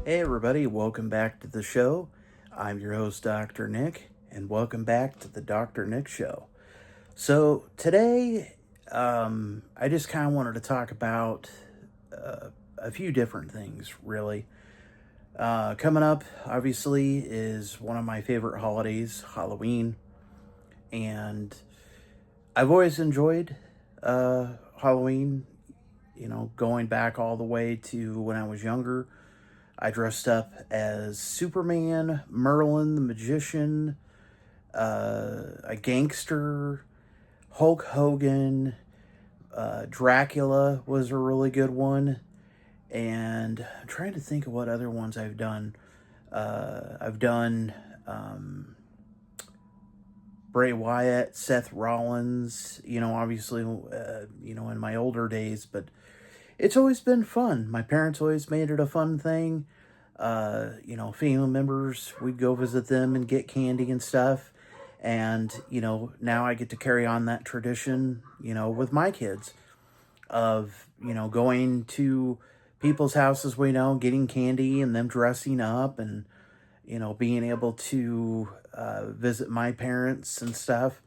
Hey everybody, welcome back to the show. I'm your host, Dr. Nick, and welcome back to the Dr. Nick Show. So today, I just kind of wanted to talk about a few different things, really. Coming up, obviously, is one of my favorite holidays, Halloween, and I've always enjoyed Halloween, going back all the way to when I was younger. I dressed up as Superman, Merlin the Magician, a gangster, Hulk Hogan, Dracula was a really good one, and I'm trying to think of what other ones I've done. I've done Bray Wyatt, Seth Rollins, obviously, in my older days, but it's always been fun. My parents always made it a fun thing. Family members, we'd go visit them and get candy and stuff. And, now I get to carry on that tradition, with my kids of, going to people's houses getting candy and them dressing up and, being able to visit my parents and stuff.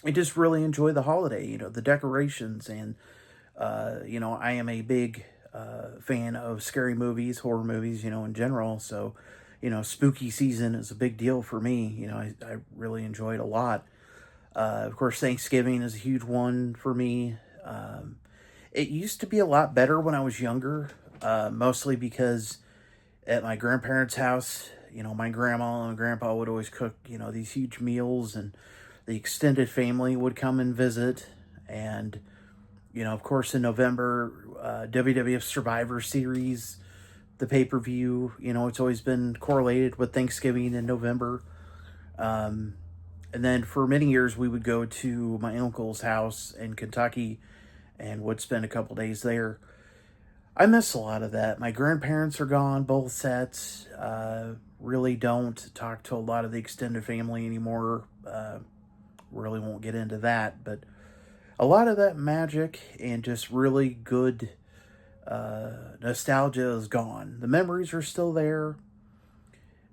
I just really enjoy the holiday, the decorations and I am a big fan of scary movies, horror movies, in general. So, spooky season is a big deal for me. I really enjoy it a lot. Of course, Thanksgiving is a huge one for me. It used to be a lot better when I was younger, mostly because at my grandparents' house, my grandma and grandpa would always cook, these huge meals, and the extended family would come and visit. And of course, in November, WWF Survivor Series, the pay-per-view, it's always been correlated with Thanksgiving in November. And then for many years, we would go to my uncle's house in Kentucky and would spend a couple days there. I miss a lot of that. My grandparents are gone, both sets. Really don't talk to a lot of the extended family anymore. Really won't get into that, but a lot of that magic and just really good nostalgia is gone. The memories are still there,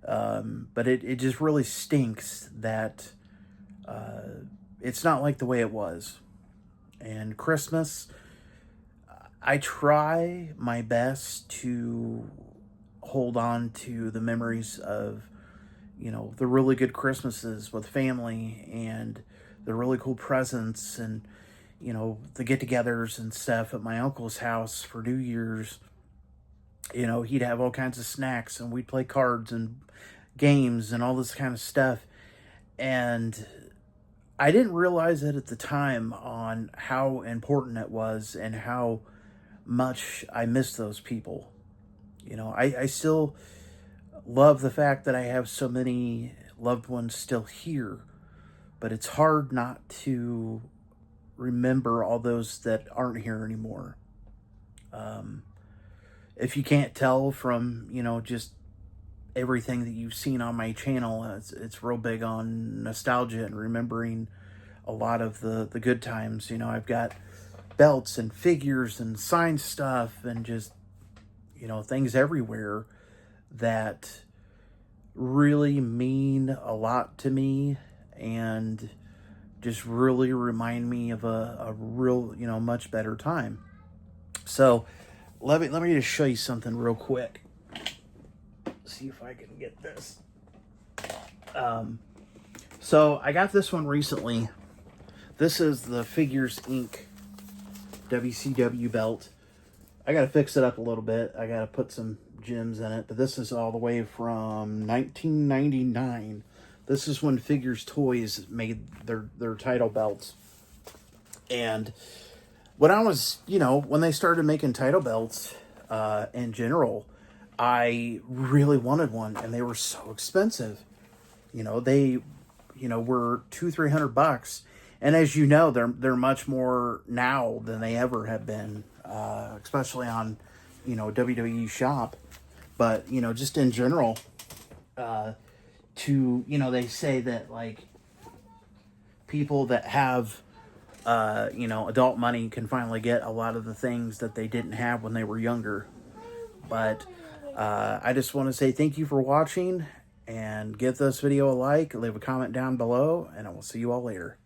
but it just really stinks that it's not like the way it was. And Christmas, I try my best to hold on to the memories of, the really good Christmases with family and the really cool presents and the get-togethers and stuff at my uncle's house for New Year's. He'd have all kinds of snacks and we'd play cards and games and all this kind of stuff. And I didn't realize it at the time on how important it was and how much I miss those people. I still love the fact that I have so many loved ones still here, but it's hard not to remember all those that aren't here anymore. If you can't tell from, just everything that you've seen on my channel, it's real big on nostalgia and remembering a lot of the good times. I've got belts and figures and signed stuff and just, things everywhere that really mean a lot to me and just really remind me of a real, much better time. So let me just show you something real quick. See if I can get this. So I got this one recently. This is the Figures Inc. WCW belt. I gotta fix it up a little bit. I gotta put some gems in it, but this is all the way from 1999. This is when Figures Toys made their title belts. And when I was, when they started making title belts in general, I really wanted one, and they were so expensive. They, were $200-300, and as they're much more now than they ever have been, especially on, WWE Shop. But just in general, they say that like people that have adult money can finally get a lot of the things that they didn't have when they were younger. But I just want to say thank you for watching, and give this video a like, leave a comment down below, and I will see you all later.